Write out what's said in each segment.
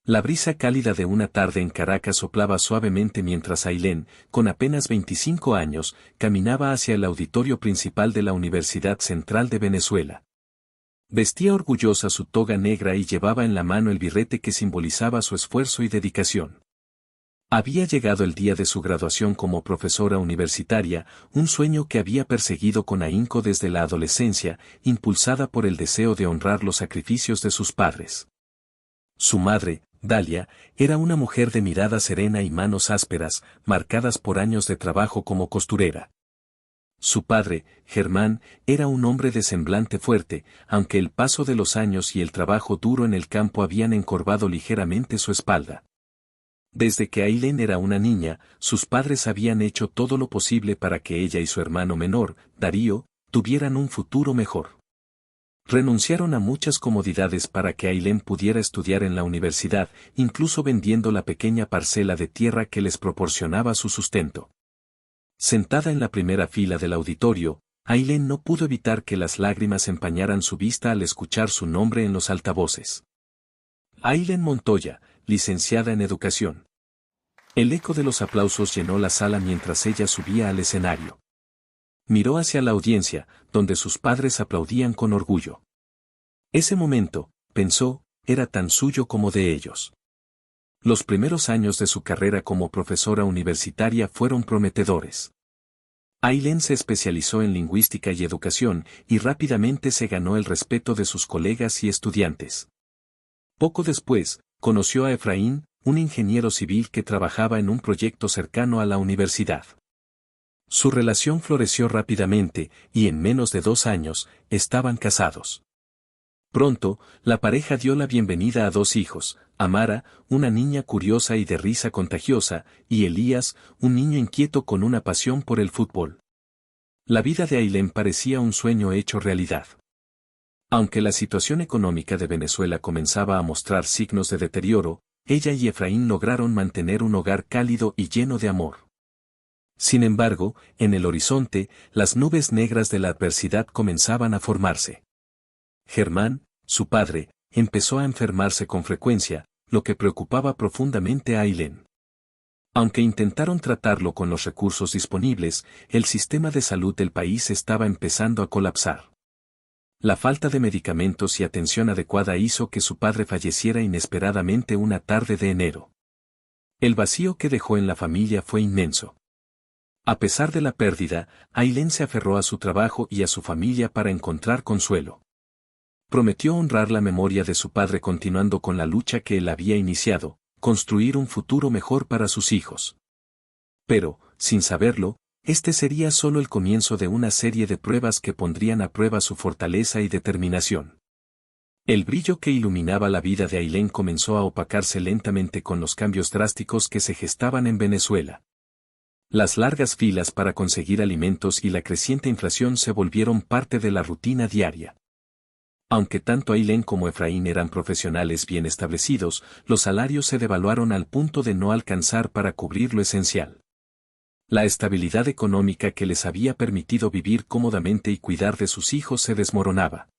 La brisa cálida de una tarde en Caracas soplaba suavemente mientras Ailén, con apenas 25 años, caminaba hacia el auditorio principal de la Universidad Central de Venezuela. Vestía orgullosa su toga negra y llevaba en la mano el birrete que simbolizaba su esfuerzo y dedicación. Había llegado el día de su graduación como profesora universitaria, un sueño que había perseguido con ahínco desde la adolescencia, impulsada por el deseo de honrar los sacrificios de sus padres. Su madre, Dalia, era una mujer de mirada serena y manos ásperas, marcadas por años de trabajo como costurera. Su padre, Germán, era un hombre de semblante fuerte, aunque el paso de los años y el trabajo duro en el campo habían encorvado ligeramente su espalda. Desde que Ailén era una niña, sus padres habían hecho todo lo posible para que ella y su hermano menor, Darío, tuvieran un futuro mejor. Renunciaron a muchas comodidades para que Ailén pudiera estudiar en la universidad, incluso vendiendo la pequeña parcela de tierra que les proporcionaba su sustento. Sentada en la primera fila del auditorio, Ailén no pudo evitar que las lágrimas empañaran su vista al escuchar su nombre en los altavoces. Ailén Montoya, licenciada en Educación. El eco de los aplausos llenó la sala mientras ella subía al escenario. Miró hacia la audiencia, donde sus padres aplaudían con orgullo. Ese momento, pensó, era tan suyo como de ellos. Los primeros años de su carrera como profesora universitaria fueron prometedores. Ailén se especializó en lingüística y educación, y rápidamente se ganó el respeto de sus colegas y estudiantes. Poco después, conoció a Efraín, un ingeniero civil que trabajaba en un proyecto cercano a la universidad. Su relación floreció rápidamente, y en menos de 2 años, estaban casados. Pronto, la pareja dio la bienvenida a 2 hijos, Amara, una niña curiosa y de risa contagiosa, y Elías, un niño inquieto con una pasión por el fútbol. La vida de Ailén parecía un sueño hecho realidad. Aunque la situación económica de Venezuela comenzaba a mostrar signos de deterioro, ella y Efraín lograron mantener un hogar cálido y lleno de amor. Sin embargo, en el horizonte, las nubes negras de la adversidad comenzaban a formarse. Germán, su padre, empezó a enfermarse con frecuencia, lo que preocupaba profundamente a Ailén. Aunque intentaron tratarlo con los recursos disponibles, el sistema de salud del país estaba empezando a colapsar. La falta de medicamentos y atención adecuada hizo que su padre falleciera inesperadamente una tarde de enero. El vacío que dejó en la familia fue inmenso. A pesar de la pérdida, Ailén se aferró a su trabajo y a su familia para encontrar consuelo. Prometió honrar la memoria de su padre continuando con la lucha que él había iniciado, construir un futuro mejor para sus hijos. Pero, sin saberlo, este sería solo el comienzo de una serie de pruebas que pondrían a prueba su fortaleza y determinación. El brillo que iluminaba la vida de Ailén comenzó a opacarse lentamente con los cambios drásticos que se gestaban en Venezuela. Las largas filas para conseguir alimentos y la creciente inflación se volvieron parte de la rutina diaria. Aunque tanto Ailén como Efraín eran profesionales bien establecidos, los salarios se devaluaron al punto de no alcanzar para cubrir lo esencial. La estabilidad económica que les había permitido vivir cómodamente y cuidar de sus hijos se desmoronaba.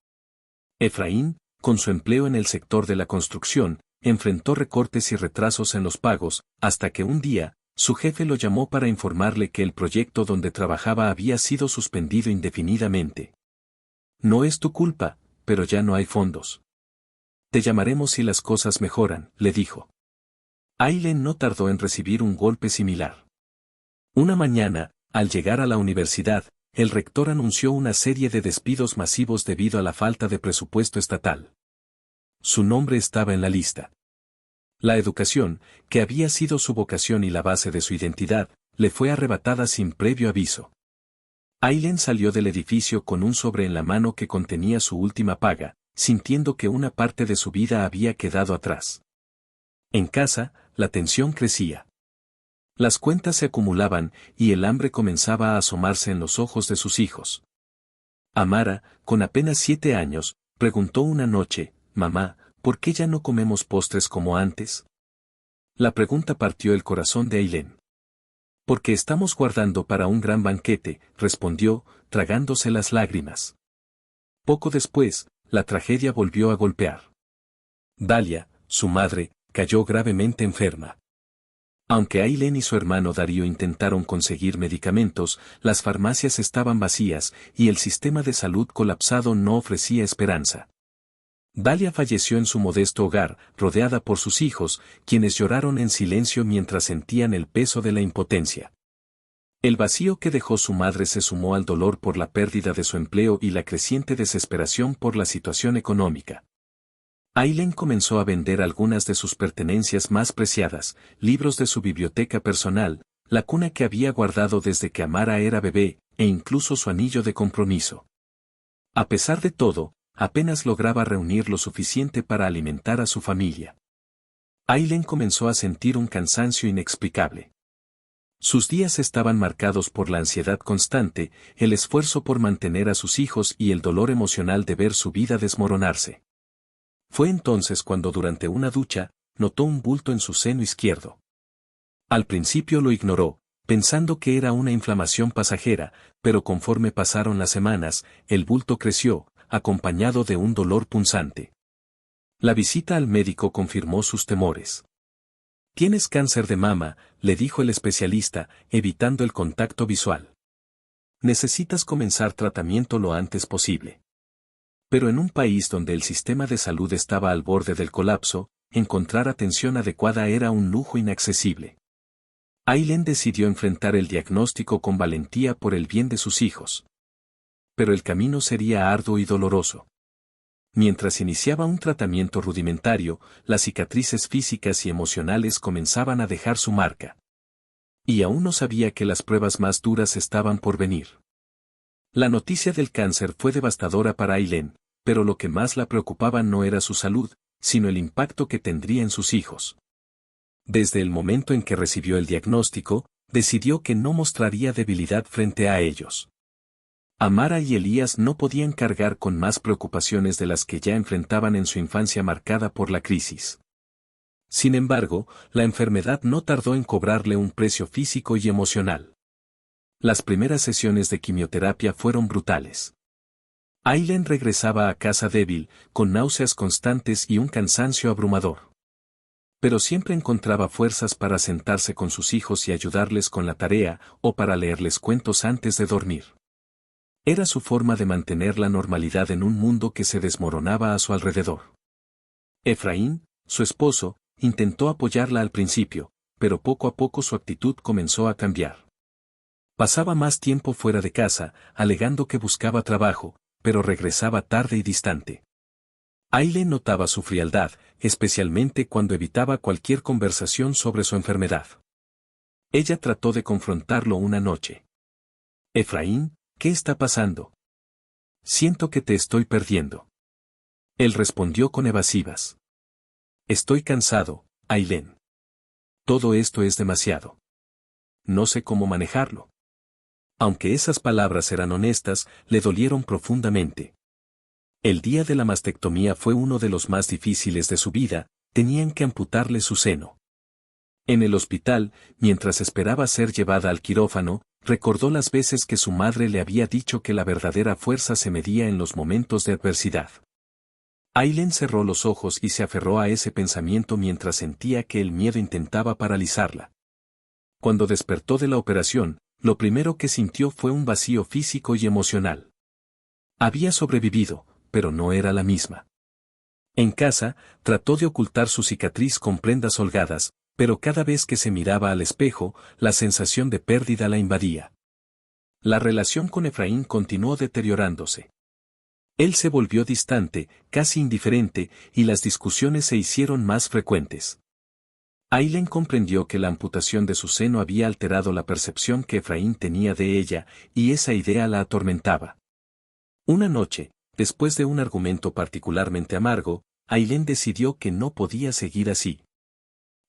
Efraín, con su empleo en el sector de la construcción, enfrentó recortes y retrasos en los pagos, hasta que un día, su jefe lo llamó para informarle que el proyecto donde trabajaba había sido suspendido indefinidamente. No es tu culpa, pero ya no hay fondos. Te llamaremos si las cosas mejoran, le dijo. Ailén no tardó en recibir un golpe similar. Una mañana, al llegar a la universidad, el rector anunció una serie de despidos masivos debido a la falta de presupuesto estatal. Su nombre estaba en la lista. La educación, que había sido su vocación y la base de su identidad, le fue arrebatada sin previo aviso. Ailén salió del edificio con un sobre en la mano que contenía su última paga, sintiendo que una parte de su vida había quedado atrás. En casa, la tensión crecía. Las cuentas se acumulaban y el hambre comenzaba a asomarse en los ojos de sus hijos. Amara, con apenas 7 años, preguntó una noche, «Mamá, ¿por qué ya no comemos postres como antes?» La pregunta partió el corazón de Ailén. «Porque estamos guardando para un gran banquete», respondió, tragándose las lágrimas. Poco después, la tragedia volvió a golpear. Dalia, su madre, cayó gravemente enferma. Aunque Ailén y su hermano Darío intentaron conseguir medicamentos, las farmacias estaban vacías y el sistema de salud colapsado no ofrecía esperanza. Dalia falleció en su modesto hogar, rodeada por sus hijos, quienes lloraron en silencio mientras sentían el peso de la impotencia. El vacío que dejó su madre se sumó al dolor por la pérdida de su empleo y la creciente desesperación por la situación económica. Ailén comenzó a vender algunas de sus pertenencias más preciadas, libros de su biblioteca personal, la cuna que había guardado desde que Amara era bebé, e incluso su anillo de compromiso. A pesar de todo, apenas lograba reunir lo suficiente para alimentar a su familia. Ailén comenzó a sentir un cansancio inexplicable. Sus días estaban marcados por la ansiedad constante, el esfuerzo por mantener a sus hijos y el dolor emocional de ver su vida desmoronarse. Fue entonces cuando durante una ducha, notó un bulto en su seno izquierdo. Al principio lo ignoró, pensando que era una inflamación pasajera, pero conforme pasaron las semanas, el bulto creció, acompañado de un dolor punzante. La visita al médico confirmó sus temores. «Tienes cáncer de mama», le dijo el especialista, evitando el contacto visual. «Necesitas comenzar tratamiento lo antes posible». Pero en un país donde el sistema de salud estaba al borde del colapso, encontrar atención adecuada era un lujo inaccesible. Ailén decidió enfrentar el diagnóstico con valentía por el bien de sus hijos. Pero el camino sería arduo y doloroso. Mientras iniciaba un tratamiento rudimentario, las cicatrices físicas y emocionales comenzaban a dejar su marca. Y aún no sabía que las pruebas más duras estaban por venir. La noticia del cáncer fue devastadora para Ailén, pero lo que más la preocupaba no era su salud, sino el impacto que tendría en sus hijos. Desde el momento en que recibió el diagnóstico, decidió que no mostraría debilidad frente a ellos. Amara y Elías no podían cargar con más preocupaciones de las que ya enfrentaban en su infancia marcada por la crisis. Sin embargo, la enfermedad no tardó en cobrarle un precio físico y emocional. Las primeras sesiones de quimioterapia fueron brutales. Ailén regresaba a casa débil, con náuseas constantes y un cansancio abrumador. Pero siempre encontraba fuerzas para sentarse con sus hijos y ayudarles con la tarea, o para leerles cuentos antes de dormir. Era su forma de mantener la normalidad en un mundo que se desmoronaba a su alrededor. Efraín, su esposo, intentó apoyarla al principio, pero poco a poco su actitud comenzó a cambiar. Pasaba más tiempo fuera de casa, alegando que buscaba trabajo, pero regresaba tarde y distante. Ailén notaba su frialdad, especialmente cuando evitaba cualquier conversación sobre su enfermedad. Ella trató de confrontarlo una noche. «Efraín, ¿qué está pasando? Siento que te estoy perdiendo». Él respondió con evasivas. «Estoy cansado, Ailén. Todo esto es demasiado. No sé cómo manejarlo». Aunque esas palabras eran honestas, le dolieron profundamente. El día de la mastectomía fue uno de los más difíciles de su vida, tenían que amputarle su seno. En el hospital, mientras esperaba ser llevada al quirófano, recordó las veces que su madre le había dicho que la verdadera fuerza se medía en los momentos de adversidad. Ailén cerró los ojos y se aferró a ese pensamiento mientras sentía que el miedo intentaba paralizarla. Cuando despertó de la operación, lo primero que sintió fue un vacío físico y emocional. Había sobrevivido, pero no era la misma. En casa, trató de ocultar su cicatriz con prendas holgadas, pero cada vez que se miraba al espejo, la sensación de pérdida la invadía. La relación con Efraín continuó deteriorándose. Él se volvió distante, casi indiferente, y las discusiones se hicieron más frecuentes. Ailén comprendió que la amputación de su seno había alterado la percepción que Efraín tenía de ella, y esa idea la atormentaba. Una noche, después de un argumento particularmente amargo, Ailén decidió que no podía seguir así.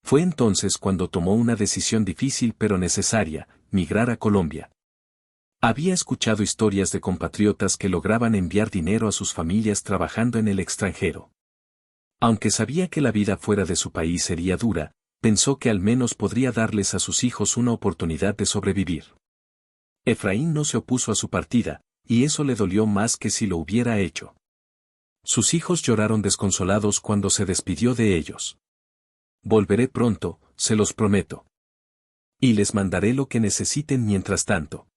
Fue entonces cuando tomó una decisión difícil pero necesaria: migrar a Colombia. Había escuchado historias de compatriotas que lograban enviar dinero a sus familias trabajando en el extranjero. Aunque sabía que la vida fuera de su país sería dura, pensó que al menos podría darles a sus hijos una oportunidad de sobrevivir. Efraín no se opuso a su partida, y eso le dolió más que si lo hubiera hecho. Sus hijos lloraron desconsolados cuando se despidió de ellos. Volveré pronto, se los prometo. Y les mandaré lo que necesiten mientras tanto.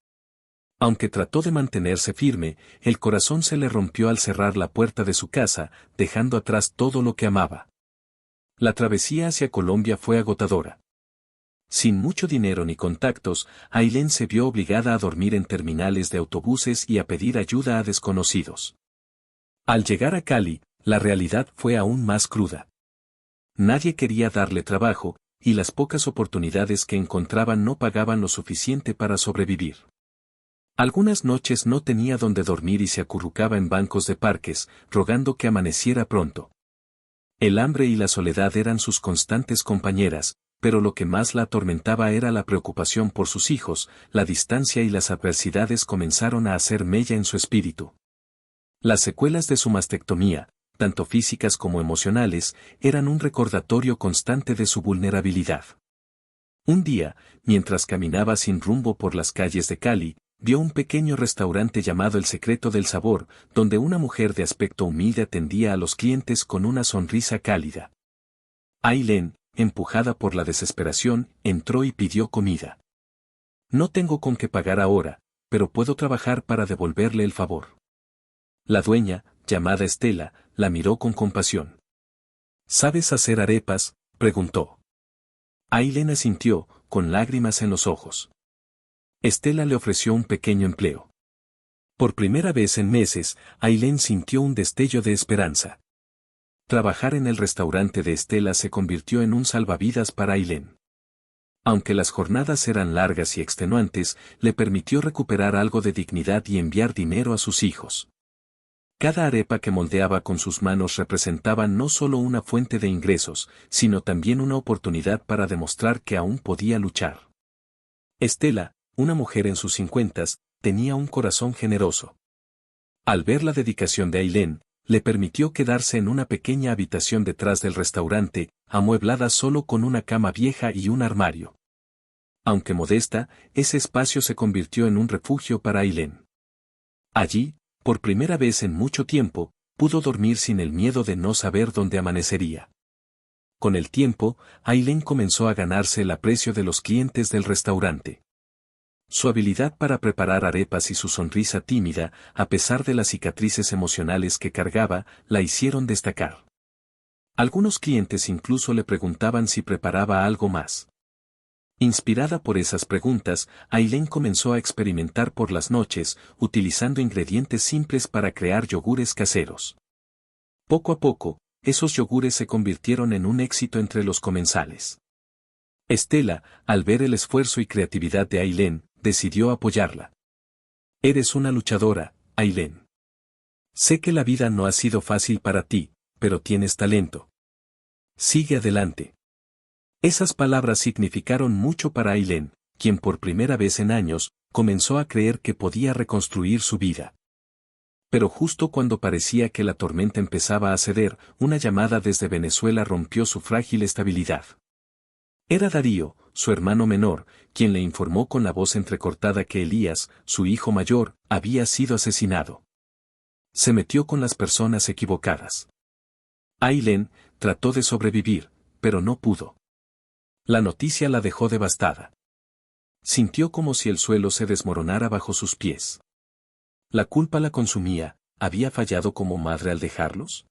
Aunque trató de mantenerse firme, el corazón se le rompió al cerrar la puerta de su casa, dejando atrás todo lo que amaba. La travesía hacia Colombia fue agotadora. Sin mucho dinero ni contactos, Ailén se vio obligada a dormir en terminales de autobuses y a pedir ayuda a desconocidos. Al llegar a Cali, la realidad fue aún más cruda. Nadie quería darle trabajo, y las pocas oportunidades que encontraban no pagaban lo suficiente para sobrevivir. Algunas noches no tenía donde dormir y se acurrucaba en bancos de parques, rogando que amaneciera pronto. El hambre y la soledad eran sus constantes compañeras, pero lo que más la atormentaba era la preocupación por sus hijos. La distancia y las adversidades comenzaron a hacer mella en su espíritu. Las secuelas de su mastectomía, tanto físicas como emocionales, eran un recordatorio constante de su vulnerabilidad. Un día, mientras caminaba sin rumbo por las calles de Cali, vio un pequeño restaurante llamado El Secreto del Sabor, donde una mujer de aspecto humilde atendía a los clientes con una sonrisa cálida. Ailén, empujada por la desesperación, entró y pidió comida. No tengo con qué pagar ahora, pero puedo trabajar para devolverle el favor. La dueña, llamada Estela, la miró con compasión. ¿Sabes hacer arepas?, preguntó. Ailén asintió, con lágrimas en los ojos. Estela le ofreció un pequeño empleo. Por primera vez en meses, Ailén sintió un destello de esperanza. Trabajar en el restaurante de Estela se convirtió en un salvavidas para Ailén. Aunque las jornadas eran largas y extenuantes, le permitió recuperar algo de dignidad y enviar dinero a sus hijos. Cada arepa que moldeaba con sus manos representaba no solo una fuente de ingresos, sino también una oportunidad para demostrar que aún podía luchar. Estela, una mujer en sus 50s, tenía un corazón generoso. Al ver la dedicación de Ailén, le permitió quedarse en una pequeña habitación detrás del restaurante, amueblada solo con una cama vieja y un armario. Aunque modesta, ese espacio se convirtió en un refugio para Ailén. Allí, por primera vez en mucho tiempo, pudo dormir sin el miedo de no saber dónde amanecería. Con el tiempo, Ailén comenzó a ganarse el aprecio de los clientes del restaurante. Su habilidad para preparar arepas y su sonrisa tímida, a pesar de las cicatrices emocionales que cargaba, la hicieron destacar. Algunos clientes incluso le preguntaban si preparaba algo más. Inspirada por esas preguntas, Ailén comenzó a experimentar por las noches, utilizando ingredientes simples para crear yogures caseros. Poco a poco, esos yogures se convirtieron en un éxito entre los comensales. Estela, al ver el esfuerzo y creatividad de Ailén, decidió apoyarla. Eres una luchadora, Ailén. Sé que la vida no ha sido fácil para ti, pero tienes talento. Sigue adelante. Esas palabras significaron mucho para Ailén, quien por primera vez en años, comenzó a creer que podía reconstruir su vida. Pero justo cuando parecía que la tormenta empezaba a ceder, una llamada desde Venezuela rompió su frágil estabilidad. Era Darío, su hermano menor, quien le informó con la voz entrecortada que Elías, su hijo mayor, había sido asesinado. Se metió con las personas equivocadas. Ailén trató de sobrevivir, pero no pudo. La noticia la dejó devastada. Sintió como si el suelo se desmoronara bajo sus pies. La culpa la consumía. ¿Había fallado como madre al dejarlos?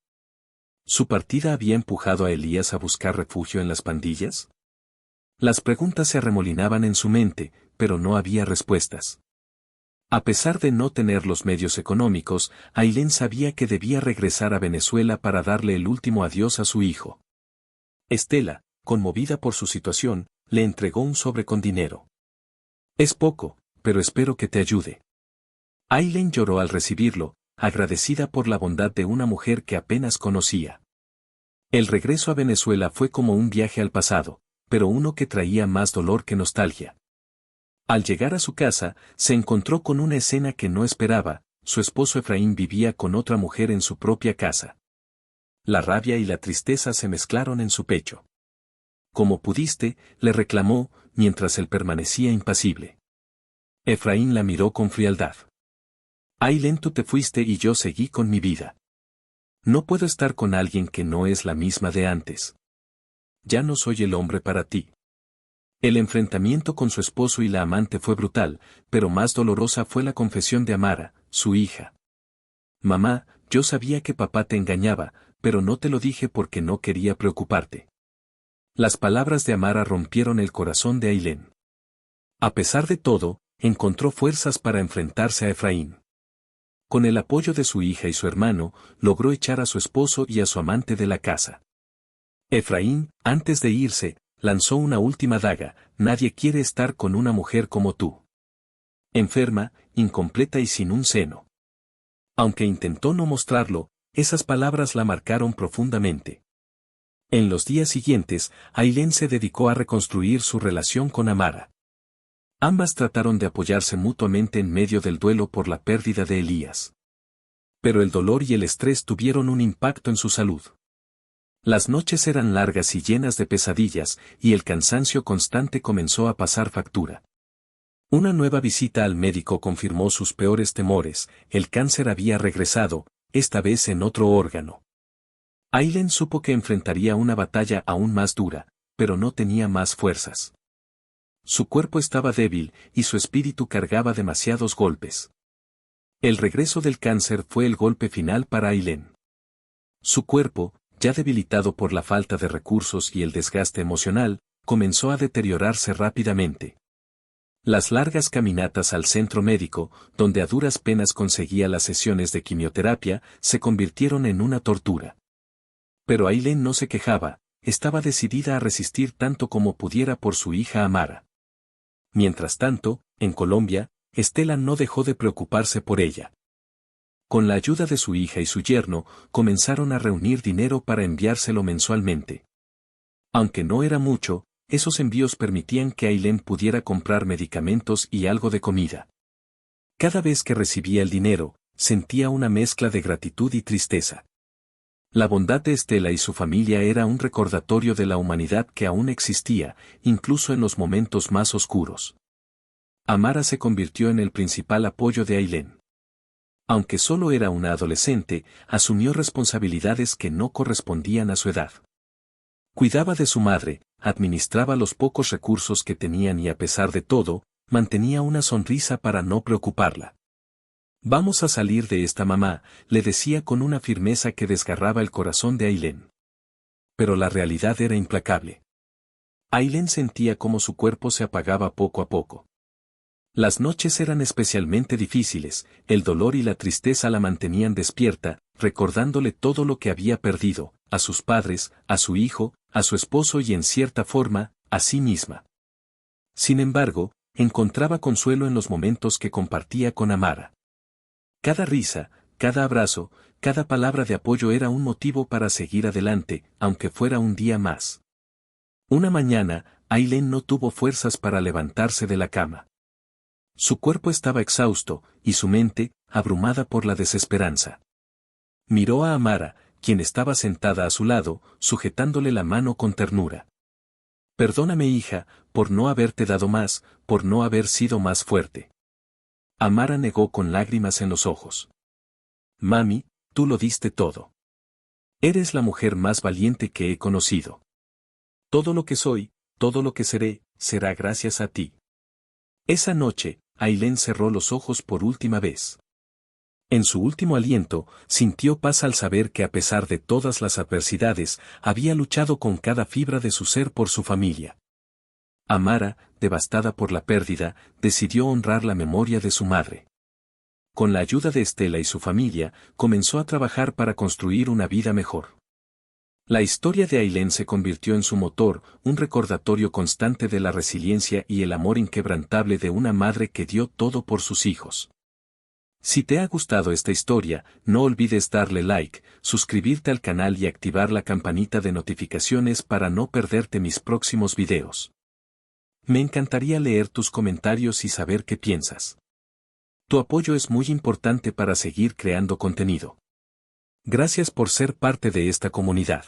¿Su partida había empujado a Elías a buscar refugio en las pandillas? Las preguntas se arremolinaban en su mente, pero no había respuestas. A pesar de no tener los medios económicos, Ailén sabía que debía regresar a Venezuela para darle el último adiós a su hijo. Estela, conmovida por su situación, le entregó un sobre con dinero. Es poco, pero espero que te ayude. Ailén lloró al recibirlo, agradecida por la bondad de una mujer que apenas conocía. El regreso a Venezuela fue como un viaje al pasado, pero uno que traía más dolor que nostalgia. Al llegar a su casa, se encontró con una escena que no esperaba. Su esposo Efraín vivía con otra mujer en su propia casa. La rabia y la tristeza se mezclaron en su pecho. «¿Cómo pudiste?», le reclamó, mientras él permanecía impasible. Efraín la miró con frialdad. «Ailén, tú te fuiste y yo seguí con mi vida. No puedo estar con alguien que no es la misma de antes». ya no soy el hombre para ti. El enfrentamiento con su esposo y la amante fue brutal, pero más dolorosa fue la confesión de Amara, su hija. Mamá, yo sabía que papá te engañaba, pero no te lo dije porque no quería preocuparte. Las palabras de Amara rompieron el corazón de Ailén. A pesar de todo, encontró fuerzas para enfrentarse a Efraín. Con el apoyo de su hija y su hermano, logró echar a su esposo y a su amante de la casa. Efraín, antes de irse, lanzó una última daga: nadie quiere estar con una mujer como tú. Enferma, incompleta y sin un seno. Aunque intentó no mostrarlo, esas palabras la marcaron profundamente. En los días siguientes, Ailén se dedicó a reconstruir su relación con Amara. Ambas trataron de apoyarse mutuamente en medio del duelo por la pérdida de Elías. Pero el dolor y el estrés tuvieron un impacto en su salud. Las noches eran largas y llenas de pesadillas, y el cansancio constante comenzó a pasar factura. Una nueva visita al médico confirmó sus peores temores: el cáncer había regresado, esta vez en otro órgano. Ailén supo que enfrentaría una batalla aún más dura, pero no tenía más fuerzas. Su cuerpo estaba débil, y su espíritu cargaba demasiados golpes. El regreso del cáncer fue el golpe final para Ailén. Su cuerpo, ya debilitado por la falta de recursos y el desgaste emocional, comenzó a deteriorarse rápidamente. Las largas caminatas al centro médico, donde a duras penas conseguía las sesiones de quimioterapia, se convirtieron en una tortura. Pero Ailén no se quejaba, estaba decidida a resistir tanto como pudiera por su hija Amara. Mientras tanto, en Colombia, Estela no dejó de preocuparse por ella. Con la ayuda de su hija y su yerno, comenzaron a reunir dinero para enviárselo mensualmente. Aunque no era mucho, esos envíos permitían que Ailén pudiera comprar medicamentos y algo de comida. Cada vez que recibía el dinero, sentía una mezcla de gratitud y tristeza. La bondad de Estela y su familia era un recordatorio de la humanidad que aún existía, incluso en los momentos más oscuros. Amara se convirtió en el principal apoyo de Ailén. Aunque solo era una adolescente, asumió responsabilidades que no correspondían a su edad. Cuidaba de su madre, administraba los pocos recursos que tenían y a pesar de todo, mantenía una sonrisa para no preocuparla. «Vamos a salir de esta, mamá», le decía con una firmeza que desgarraba el corazón de Ailén. Pero la realidad era implacable. Ailén sentía cómo su cuerpo se apagaba poco a poco. Las noches eran especialmente difíciles, el dolor y la tristeza la mantenían despierta, recordándole todo lo que había perdido, a sus padres, a su hijo, a su esposo y en cierta forma, a sí misma. Sin embargo, encontraba consuelo en los momentos que compartía con Amara. Cada risa, cada abrazo, cada palabra de apoyo era un motivo para seguir adelante, aunque fuera un día más. Una mañana, Ailén no tuvo fuerzas para levantarse de la cama. Su cuerpo estaba exhausto, y su mente, abrumada por la desesperanza. Miró a Amara, quien estaba sentada a su lado, sujetándole la mano con ternura. «Perdóname, hija, por no haberte dado más, por no haber sido más fuerte». Amara negó con lágrimas en los ojos. «Mami, tú lo diste todo. Eres la mujer más valiente que he conocido. Todo lo que soy, todo lo que seré, será gracias a ti». Esa noche, Ailén cerró los ojos por última vez. En su último aliento, sintió paz al saber que a pesar de todas las adversidades, había luchado con cada fibra de su ser por su familia. Amara, devastada por la pérdida, decidió honrar la memoria de su madre. Con la ayuda de Estela y su familia, comenzó a trabajar para construir una vida mejor. La historia de Ailén se convirtió en su motor, un recordatorio constante de la resiliencia y el amor inquebrantable de una madre que dio todo por sus hijos. Si te ha gustado esta historia, no olvides darle like, suscribirte al canal y activar la campanita de notificaciones para no perderte mis próximos videos. Me encantaría leer tus comentarios y saber qué piensas. Tu apoyo es muy importante para seguir creando contenido. Gracias por ser parte de esta comunidad.